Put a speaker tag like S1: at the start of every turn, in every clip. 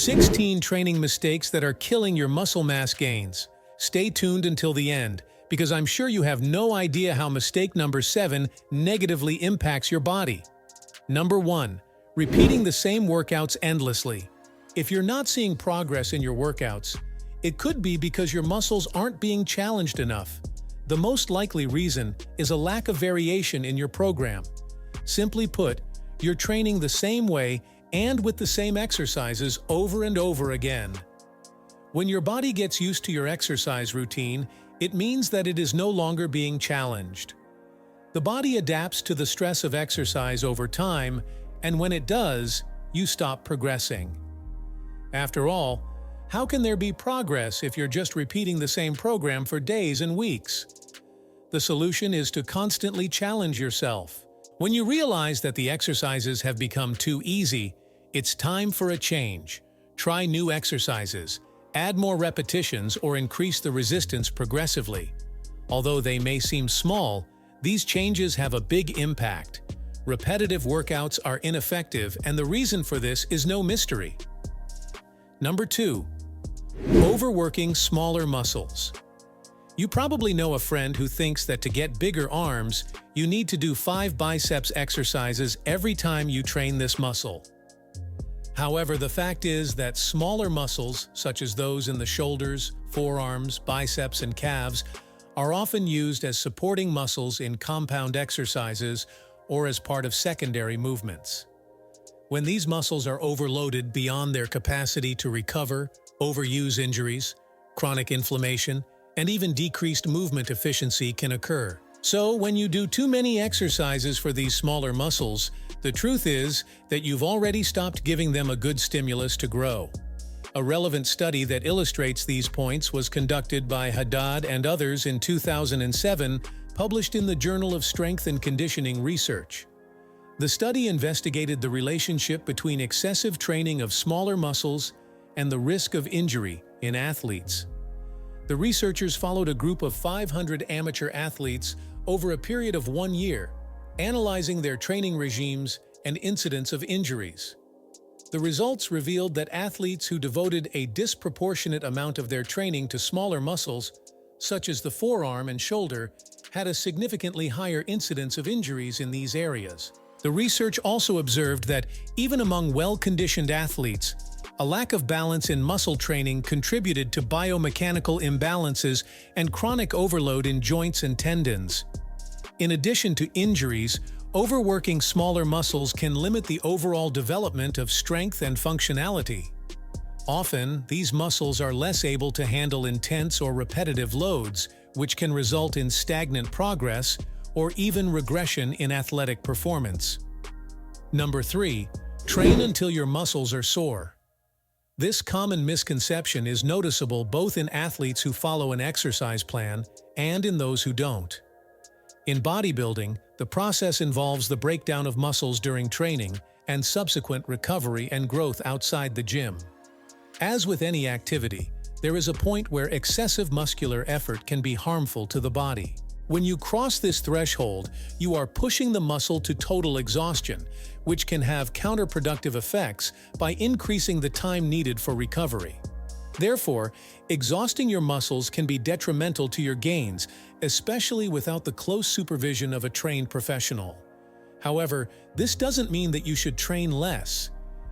S1: 16 training mistakes that are killing your muscle mass gains. Stay tuned until the end, because I'm sure you have no idea how mistake number 7 negatively impacts your body. Number 1. Repeating the same workouts endlessly. If you're not seeing progress in your workouts, it could be because your muscles aren't being challenged enough. The most likely reason is a lack of variation in your program. Simply put, you're training the same way and with the same exercises over and over again. When your body gets used to your exercise routine, it means that it is no longer being challenged. The body adapts to the stress of exercise over time, and when it does, you stop progressing. After all, how can there be progress if you're just repeating the same program for days and weeks? The solution is to constantly challenge yourself. When you realize that the exercises have become too easy, it's time for a change. Try new exercises, add more repetitions, or increase the resistance progressively. Although they may seem small, these changes have a big impact. Repetitive workouts are ineffective, and the reason for this is no mystery. Number 2. Overworking smaller muscles. You probably know a friend who thinks that to get bigger arms, you need to do 5 biceps exercises every time you train this muscle. However, the fact is that smaller muscles, such as those in the shoulders, forearms, biceps, and calves, are often used as supporting muscles in compound exercises or as part of secondary movements. When these muscles are overloaded beyond their capacity to recover, overuse injuries, chronic inflammation, and even decreased movement efficiency can occur. So, when you do too many exercises for these smaller muscles, the truth is that you've already stopped giving them a good stimulus to grow. A relevant study that illustrates these points was conducted by Haddad and others in 2007, published in the Journal of Strength and Conditioning Research. The study investigated the relationship between excessive training of smaller muscles and the risk of injury in athletes. The researchers followed a group of 500 amateur athletes over a period of 1 year, analyzing their training regimes and incidence of injuries. The results revealed that athletes who devoted a disproportionate amount of their training to smaller muscles, such as the forearm and shoulder, had a significantly higher incidence of injuries in these areas. The research also observed that even among well-conditioned athletes, a lack of balance in muscle training contributed to biomechanical imbalances and chronic overload in joints and tendons. In addition to injuries, overworking smaller muscles can limit the overall development of strength and functionality. Often, these muscles are less able to handle intense or repetitive loads, which can result in stagnant progress or even regression in athletic performance. Number 3. Train until your muscles are sore. This common misconception is noticeable both in athletes who follow an exercise plan and in those who don't. In bodybuilding, the process involves the breakdown of muscles during training and subsequent recovery and growth outside the gym. As with any activity, there is a point where excessive muscular effort can be harmful to the body. When you cross this threshold, you are pushing the muscle to total exhaustion, which can have counterproductive effects by increasing the time needed for recovery. Therefore, exhausting your muscles can be detrimental to your gains, especially without the close supervision of a trained professional. However, this doesn't mean that you should train less.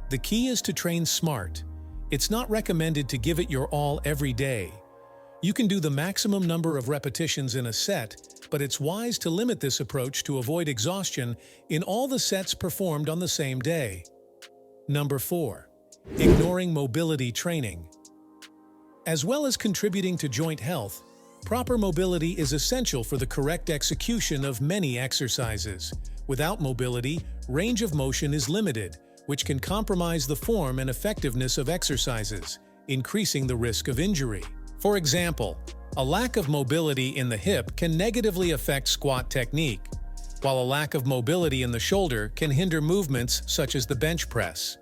S1: The key is to train smart. It's not recommended to give it your all every day. You can do the maximum number of repetitions in a set, but it's wise to limit this approach to avoid exhaustion in all the sets performed on the same day. Number 4. Ignoring mobility training. As well as contributing to joint health, proper mobility is essential for the correct execution of many exercises. Without mobility, range of motion is limited, which can compromise the form and effectiveness of exercises, increasing the risk of injury. For example, a lack of mobility in the hip can negatively affect squat technique, while a lack of mobility in the shoulder can hinder movements such as the bench press.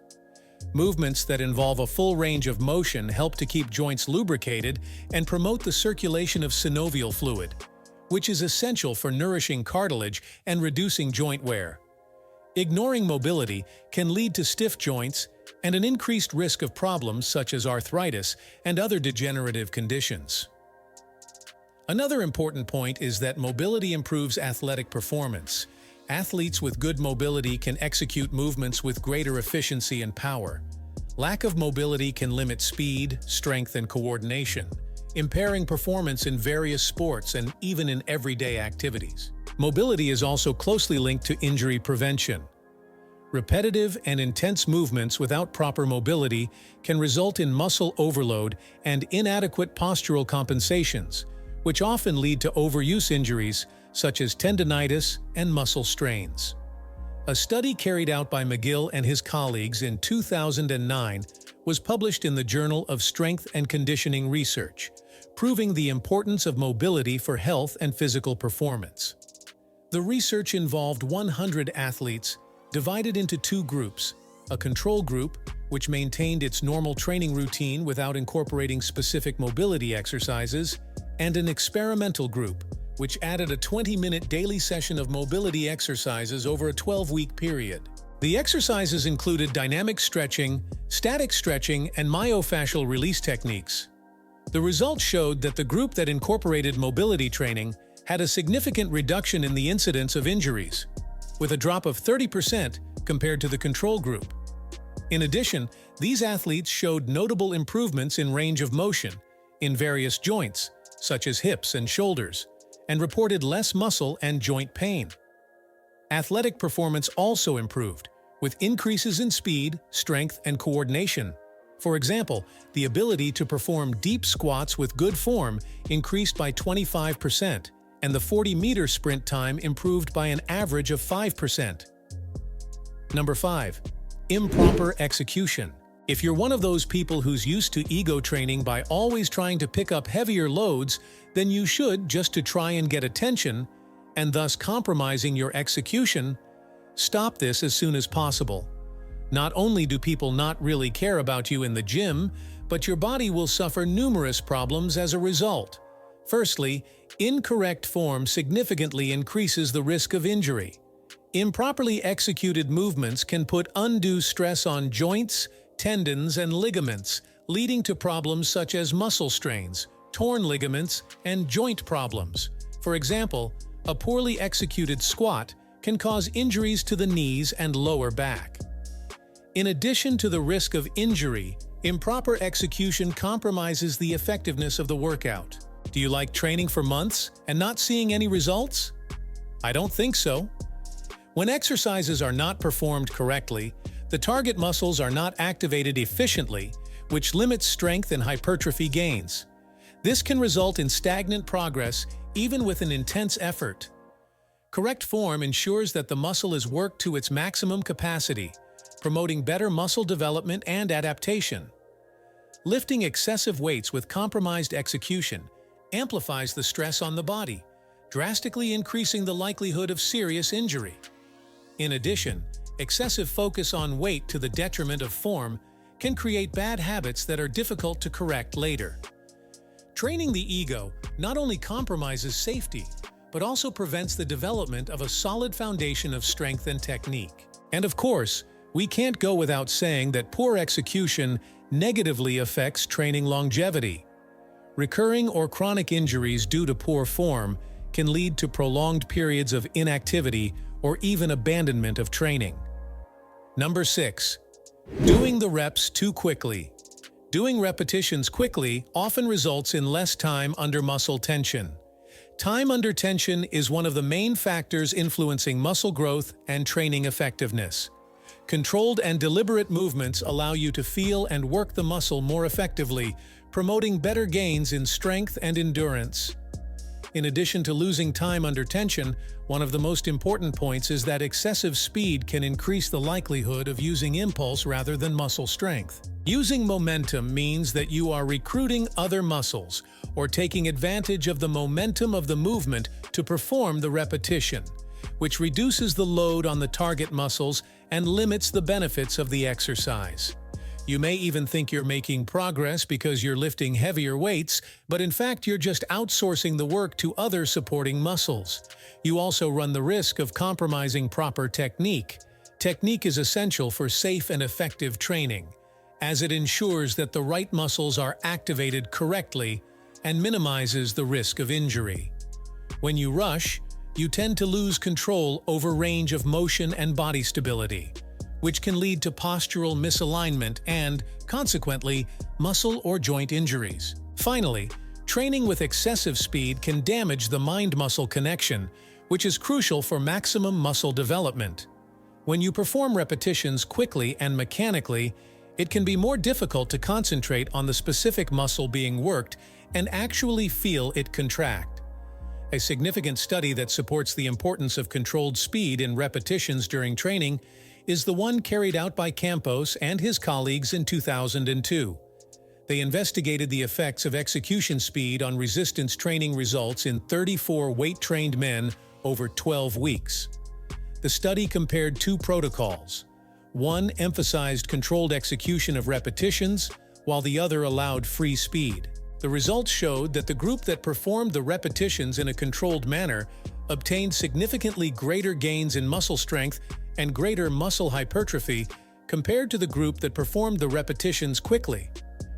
S1: Movements that involve a full range of motion help to keep joints lubricated and promote the circulation of synovial fluid, which is essential for nourishing cartilage and reducing joint wear. Ignoring mobility can lead to stiff joints, and an increased risk of problems such as arthritis and other degenerative conditions. Another important point is that mobility improves athletic performance. Athletes with good mobility can execute movements with greater efficiency and power. Lack of mobility can limit speed, strength, and coordination, impairing performance in various sports and even in everyday activities. Mobility is also closely linked to injury prevention. Repetitive and intense movements without proper mobility can result in muscle overload and inadequate postural compensations, which often lead to overuse injuries such as tendinitis and muscle strains. A study carried out by McGill and his colleagues in 2009 was published in the Journal of Strength and Conditioning Research, proving the importance of mobility for health and physical performance. The research involved 100 athletes divided into two groups: a control group, which maintained its normal training routine without incorporating specific mobility exercises, and an experimental group, which added a 20-minute daily session of mobility exercises over a 12-week period. The exercises included dynamic stretching, static stretching, and myofascial release techniques. The results showed that the group that incorporated mobility training had a significant reduction in the incidence of injuries, with a drop of 30% compared to the control group. In addition, these athletes showed notable improvements in range of motion in various joints, such as hips and shoulders, and reported less muscle and joint pain. Athletic performance also improved, with increases in speed, strength, and coordination. For example, the ability to perform deep squats with good form increased by 25%, and the 40-meter sprint time improved by an average of 5%. Number 5. Improper execution. If you're one of those people who's used to ego training by always trying to pick up heavier loads than you should just to try and get attention, and thus compromising your execution, stop this as soon as possible. Not only do people not really care about you in the gym, but your body will suffer numerous problems as a result. Firstly, incorrect form significantly increases the risk of injury. Improperly executed movements can put undue stress on joints, tendons, and ligaments, leading to problems such as muscle strains, torn ligaments, and joint problems. For example, a poorly executed squat can cause injuries to the knees and lower back. In addition to the risk of injury, improper execution compromises the effectiveness of the workout. Do you like training for months and not seeing any results? I don't think so. When exercises are not performed correctly, the target muscles are not activated efficiently, which limits strength and hypertrophy gains. This can result in stagnant progress even with an intense effort. Correct form ensures that the muscle is worked to its maximum capacity, promoting better muscle development and adaptation. Lifting excessive weights with compromised execution amplifies the stress on the body, drastically increasing the likelihood of serious injury. In addition, excessive focus on weight to the detriment of form can create bad habits that are difficult to correct later. Training the ego not only compromises safety, but also prevents the development of a solid foundation of strength and technique. And of course, we can't go without saying that poor execution negatively affects training longevity. Recurring or chronic injuries due to poor form can lead to prolonged periods of inactivity or even abandonment of training. Number 6. Doing the reps too quickly. Doing repetitions quickly often results in less time under muscle tension. Time under tension is one of the main factors influencing muscle growth and training effectiveness. Controlled and deliberate movements allow you to feel and work the muscle more effectively, promoting better gains in strength and endurance. In addition to losing time under tension, one of the most important points is that excessive speed can increase the likelihood of using impulse rather than muscle strength. Using momentum means that you are recruiting other muscles or taking advantage of the momentum of the movement to perform the repetition, which reduces the load on the target muscles and limits the benefits of the exercise. You may even think you're making progress because you're lifting heavier weights, but in fact you're just outsourcing the work to other supporting muscles. You also run the risk of compromising proper technique, Technique is essential for safe and effective training, as it ensures that the right muscles are activated correctly and minimizes the risk of injury. When you rush, you tend to lose control over range of motion and body stability, which can lead to postural misalignment and, consequently, muscle or joint injuries. Finally, training with excessive speed can damage the mind-muscle connection, which is crucial for maximum muscle development. When you perform repetitions quickly and mechanically, it can be more difficult to concentrate on the specific muscle being worked and actually feel it contract. A significant study that supports the importance of controlled speed in repetitions during training is the one carried out by Campos and his colleagues in 2002. They investigated the effects of execution speed on resistance training results in 34 weight-trained men over 12 weeks. The study compared two protocols. One emphasized controlled execution of repetitions, while the other allowed free speed. The results showed that the group that performed the repetitions in a controlled manner obtained significantly greater gains in muscle strength and greater muscle hypertrophy compared to the group that performed the repetitions quickly.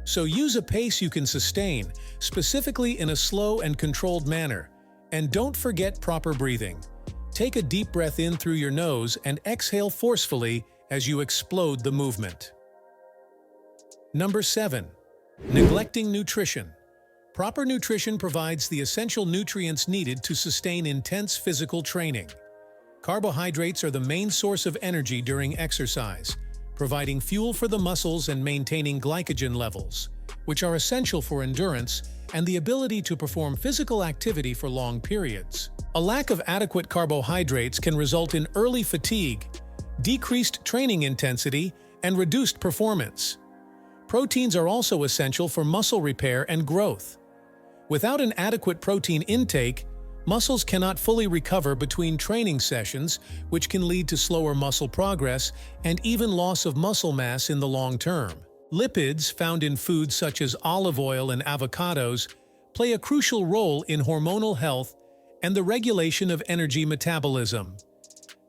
S1: So use a pace you can sustain, specifically in a slow and controlled manner. And don't forget proper breathing. Take a deep breath in through your nose and exhale forcefully as you explode the movement. Number 7. Neglecting nutrition. Proper nutrition provides the essential nutrients needed to sustain intense physical training. Carbohydrates are the main source of energy during exercise, providing fuel for the muscles and maintaining glycogen levels, which are essential for endurance and the ability to perform physical activity for long periods. A lack of adequate carbohydrates can result in early fatigue, decreased training intensity, and reduced performance. Proteins are also essential for muscle repair and growth. Without an adequate protein intake, muscles cannot fully recover between training sessions, which can lead to slower muscle progress and even loss of muscle mass in the long term. Lipids, found in foods such as olive oil and avocados, play a crucial role in hormonal health and the regulation of energy metabolism.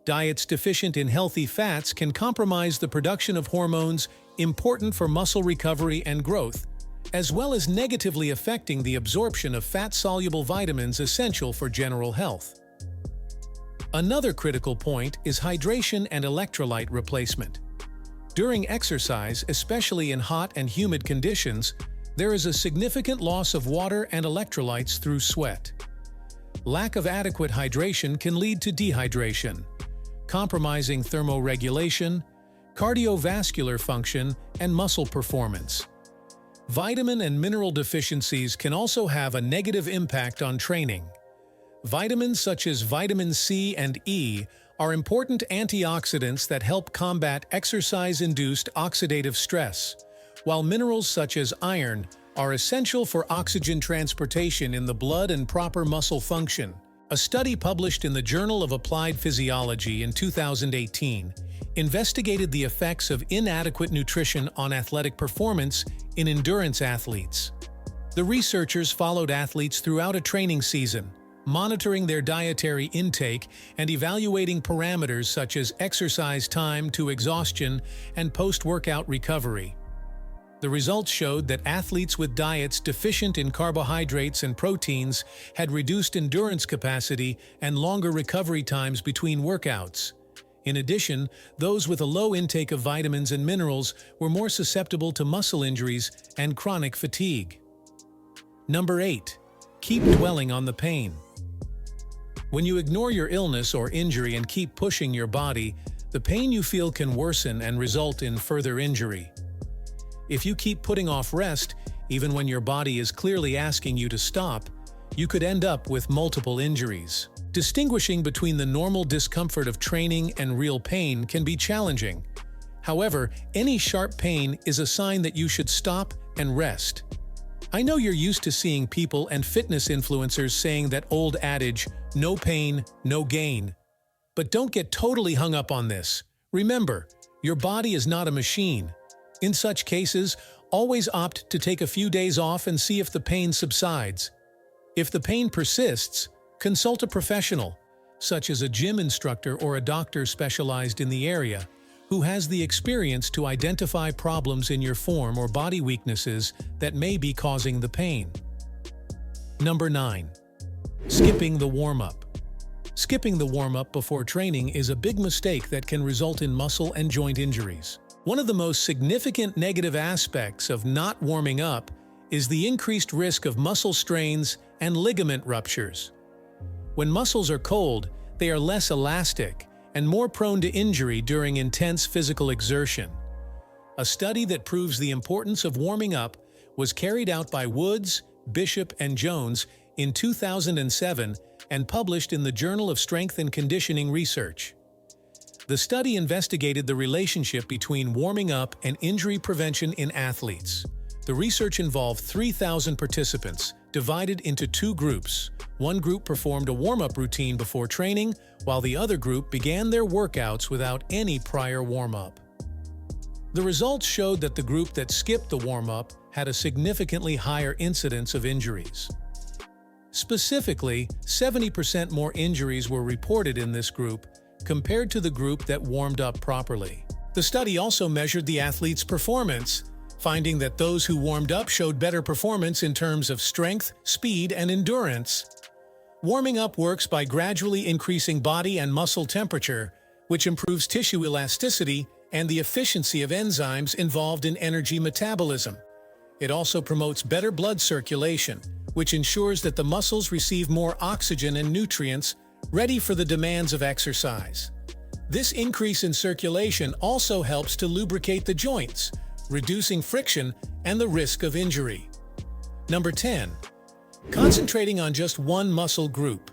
S1: Diets deficient in healthy fats can compromise the production of hormones important for muscle recovery and growth, as well as negatively affecting the absorption of fat-soluble vitamins essential for general health. Another critical point is hydration and electrolyte replacement. During exercise, especially in hot and humid conditions, there is a significant loss of water and electrolytes through sweat. Lack of adequate hydration can lead to dehydration, compromising thermoregulation, cardiovascular function, and muscle performance. Vitamin and mineral deficiencies can also have a negative impact on training. Vitamins such as vitamin C and E are important antioxidants that help combat exercise-induced oxidative stress, while minerals such as iron are essential for oxygen transportation in the blood and proper muscle function. A study published in the Journal of Applied Physiology in 2018 investigated the effects of inadequate nutrition on athletic performance in endurance athletes. The researchers followed athletes throughout a training season, monitoring their dietary intake and evaluating parameters such as exercise time to exhaustion and post-workout recovery. The results showed that athletes with diets deficient in carbohydrates and proteins had reduced endurance capacity and longer recovery times between workouts. In addition, those with a low intake of vitamins and minerals were more susceptible to muscle injuries and chronic fatigue. Number 8. Keep dwelling on the pain. When you ignore your illness or injury and keep pushing your body, the pain you feel can worsen and result in further injury. If you keep putting off rest, even when your body is clearly asking you to stop, you could end up with multiple injuries. Distinguishing between the normal discomfort of training and real pain can be challenging. However, any sharp pain is a sign that you should stop and rest. I know you're used to seeing people and fitness influencers saying that old adage, no pain, no gain. But don't get totally hung up on this. Remember, your body is not a machine. In such cases, always opt to take a few days off and see if the pain subsides. If the pain persists, consult a professional. such as a gym instructor or a doctor specialized in the area, who has the experience to identify problems in your form or body weaknesses that may be causing the pain. Number 9. Skipping the warm-up. Skipping the warm-up before training is a big mistake that can result in muscle and joint injuries. One of the most significant negative aspects of not warming up is the increased risk of muscle strains and ligament ruptures. When muscles are cold, they are less elastic and more prone to injury during intense physical exertion. A study that proves the importance of warming up was carried out by Woods, Bishop, and Jones in 2007 and published in the Journal of Strength and Conditioning Research. The study investigated the relationship between warming up and injury prevention in athletes. The research involved 3,000 participants, divided into two groups. One group performed a warm-up routine before training, while the other group began their workouts without any prior warm-up. The results showed that the group that skipped the warm-up had a significantly higher incidence of injuries. Specifically, 70% more injuries were reported in this group compared to the group that warmed up properly. The study also measured the athletes' performance, finding that those who warmed up showed better performance in terms of strength, speed, and endurance. Warming up works by gradually increasing body and muscle temperature, which improves tissue elasticity and the efficiency of enzymes involved in energy metabolism. It also promotes better blood circulation, which ensures that the muscles receive more oxygen and nutrients, ready for the demands of exercise. This increase in circulation also helps to lubricate the joints, reducing friction and the risk of injury. Number 10. Concentrating on just one muscle group.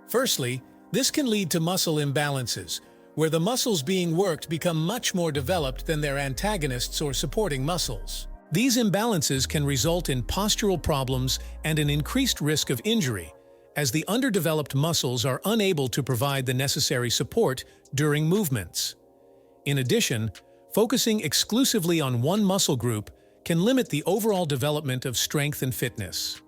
S1: Firstly, this can lead to muscle imbalances, where the muscles being worked become much more developed than their antagonists or supporting muscles. These imbalances can result in postural problems and an increased risk of injury, as the underdeveloped muscles are unable to provide the necessary support during movements. In addition, focusing exclusively on one muscle group can limit the overall development of strength and fitness.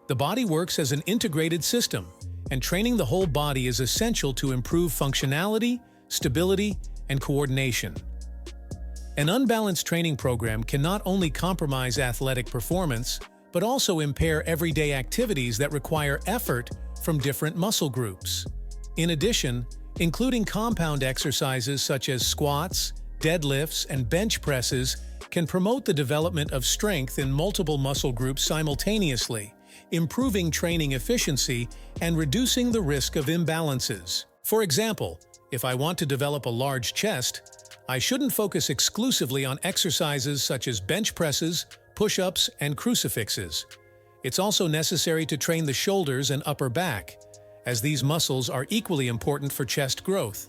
S1: The body works as an integrated system, and training the whole body is essential to improve functionality, stability, and coordination. An unbalanced training program can not only compromise athletic performance, but also impair everyday activities that require effort from different muscle groups. In addition, including compound exercises such as squats, deadlifts, and bench presses can promote the development of strength in multiple muscle groups simultaneously, improving training efficiency and reducing the risk of imbalances. For example, if I want to develop a large chest, I shouldn't focus exclusively on exercises such as bench presses, push-ups, and crucifixes. It's also necessary to train the shoulders and upper back, as these muscles are equally important for chest growth.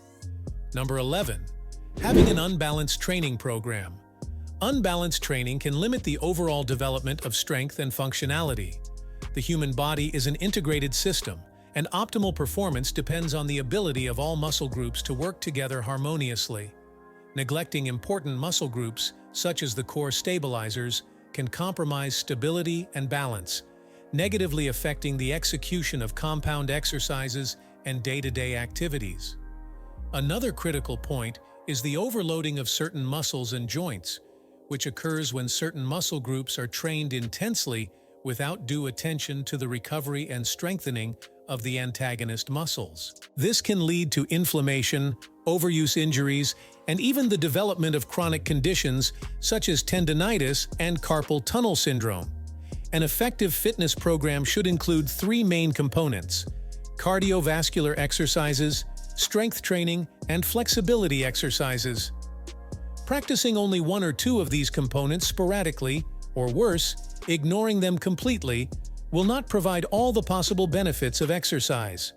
S1: Number 11. Having an unbalanced training program. Unbalanced training can limit the overall development of strength and functionality. The human body is an integrated system, and optimal performance depends on the ability of all muscle groups to work together harmoniously. Neglecting important muscle groups, such as the core stabilizers, can compromise stability and balance, negatively affecting the execution of compound exercises and day-to-day activities. Another critical point is the overloading of certain muscles and joints, which occurs when certain muscle groups are trained intensely without due attention to the recovery and strengthening of the antagonist muscles. This can lead to inflammation, overuse injuries, and even the development of chronic conditions such as tendinitis and carpal tunnel syndrome. An effective fitness program should include three main components: cardiovascular exercises, strength training, and flexibility exercises. Practicing only one or two of these components sporadically, or worse, ignoring them completely, will not provide all the possible benefits of exercise.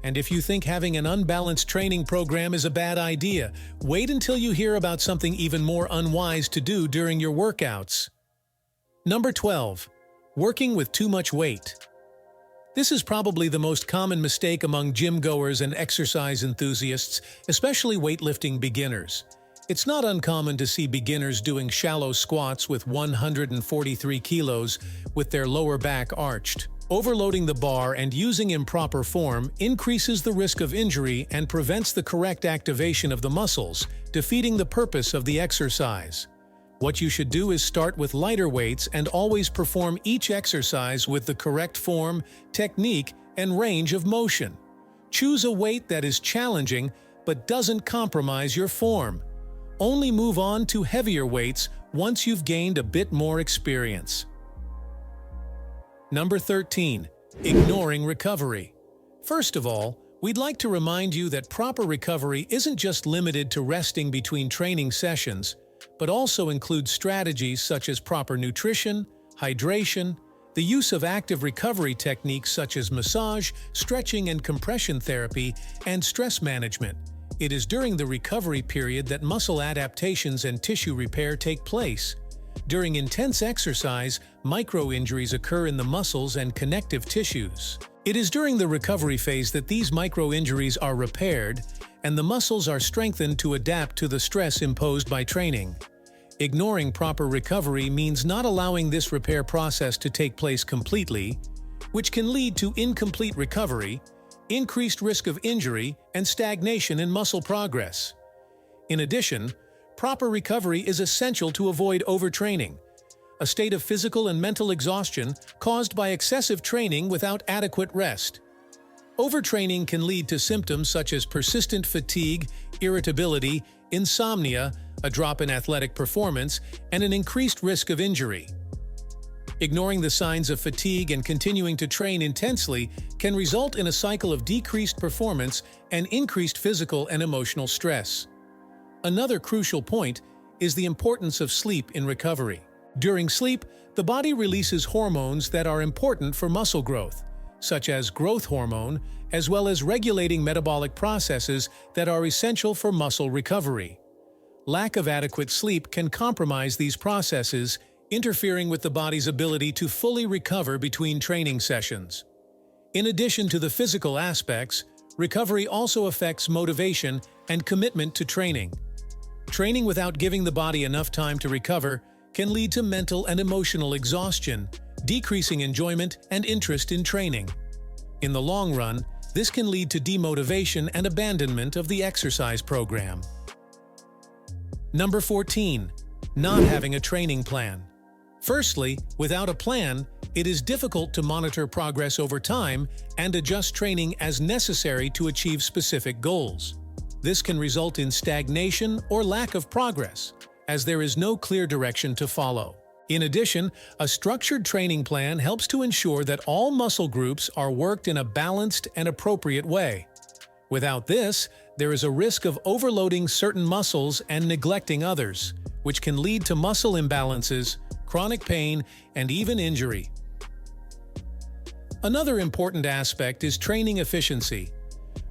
S1: And if you think having an unbalanced training program is a bad idea, wait until you hear about something even more unwise to do during your workouts. Number 12. Working with too much weight. This is probably the most common mistake among gym goers and exercise enthusiasts, especially weightlifting beginners. It's not uncommon to see beginners doing shallow squats with 143 kilos with their lower back arched. Overloading the bar and using improper form increases the risk of injury and prevents the correct activation of the muscles, defeating the purpose of the exercise. What you should do is start with lighter weights and always perform each exercise with the correct form, technique, and range of motion. Choose a weight that is challenging but doesn't compromise your form. Only move on to heavier weights once you've gained a bit more experience. Number 13. Ignoring recovery. First of all, we'd like to remind you that proper recovery isn't just limited to resting between training sessions, but also includes strategies such as proper nutrition, hydration, the use of active recovery techniques such as massage, stretching and compression therapy, and stress management. It is during the recovery period that muscle adaptations and tissue repair take place. During intense exercise, micro-injuries occur in the muscles and connective tissues. It is during the recovery phase that these micro-injuries are repaired and the muscles are strengthened to adapt to the stress imposed by training. Ignoring proper recovery means not allowing this repair process to take place completely, which can lead to incomplete recovery, increased risk of injury, and stagnation in muscle progress. In addition, proper recovery is essential to avoid overtraining, a state of physical and mental exhaustion caused by excessive training without adequate rest. Overtraining can lead to symptoms such as persistent fatigue, irritability, insomnia, a drop in athletic performance, and an increased risk of injury. Ignoring the signs of fatigue and continuing to train intensely can result in a cycle of decreased performance and increased physical and emotional stress. Another crucial point is the importance of sleep in recovery. During sleep, the body releases hormones that are important for muscle growth, such as growth hormone, as well as regulating metabolic processes that are essential for muscle recovery. Lack of adequate sleep can compromise these processes, interfering with the body's ability to fully recover between training sessions. In addition to the physical aspects, recovery also affects motivation and commitment to training. Training without giving the body enough time to recover can lead to mental and emotional exhaustion, decreasing enjoyment and interest in training. In the long run, this can lead to demotivation and abandonment of the exercise program. Number 14. Not having a training plan. Firstly, without a plan, it is difficult to monitor progress over time and adjust training as necessary to achieve specific goals. This can result in stagnation or lack of progress, as there is no clear direction to follow. In addition, a structured training plan helps to ensure that all muscle groups are worked in a balanced and appropriate way. Without this, there is a risk of overloading certain muscles and neglecting others, which can lead to muscle imbalances, chronic pain, and even injury. Another important aspect is training efficiency.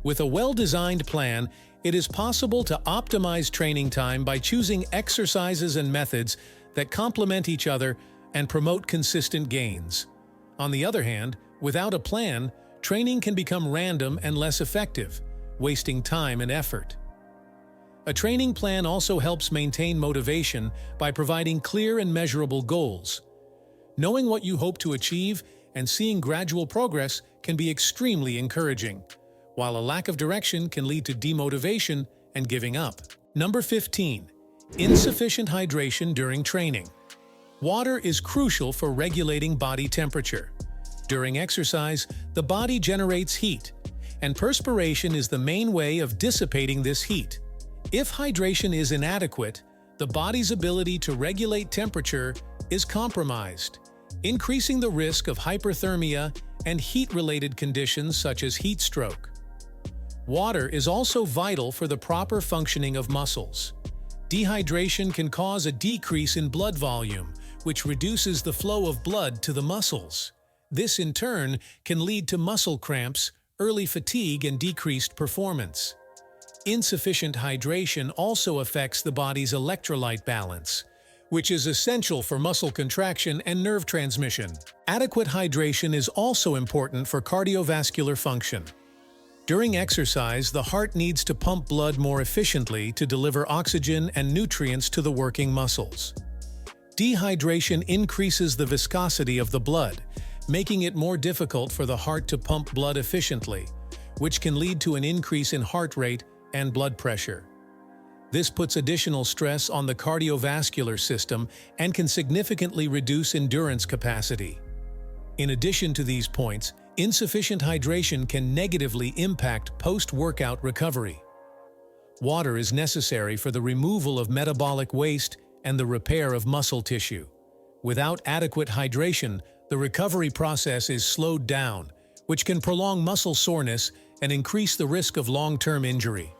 S1: With a well-designed plan, it is possible to optimize training time by choosing exercises and methods that complement each other and promote consistent gains. On the other hand, without a plan, training can become random and less effective, wasting time and effort. A training plan also helps maintain motivation by providing clear and measurable goals. Knowing what you hope to achieve and seeing gradual progress can be extremely encouraging, while a lack of direction can lead to demotivation and giving up. Number 15. Insufficient hydration during training. Water is crucial for regulating body temperature. During exercise, the body generates heat, and perspiration is the main way of dissipating this heat. If hydration is inadequate, the body's ability to regulate temperature is compromised, increasing the risk of hyperthermia and heat-related conditions such as heat stroke. Water is also vital for the proper functioning of muscles. Dehydration can cause a decrease in blood volume, which reduces the flow of blood to the muscles. This, in turn, can lead to muscle cramps, early fatigue, and decreased performance. Insufficient hydration also affects the body's electrolyte balance, which is essential for muscle contraction and nerve transmission. Adequate hydration is also important for cardiovascular function. During exercise, the heart needs to pump blood more efficiently to deliver oxygen and nutrients to the working muscles. Dehydration increases the viscosity of the blood, making it more difficult for the heart to pump blood efficiently, which can lead to an increase in heart rate and blood pressure. This puts additional stress on the cardiovascular system and can significantly reduce endurance capacity. In addition to these points, insufficient hydration can negatively impact post-workout recovery. Water is necessary for the removal of metabolic waste and the repair of muscle tissue. Without adequate hydration, the recovery process is slowed down, which can prolong muscle soreness and increase the risk of long-term injury.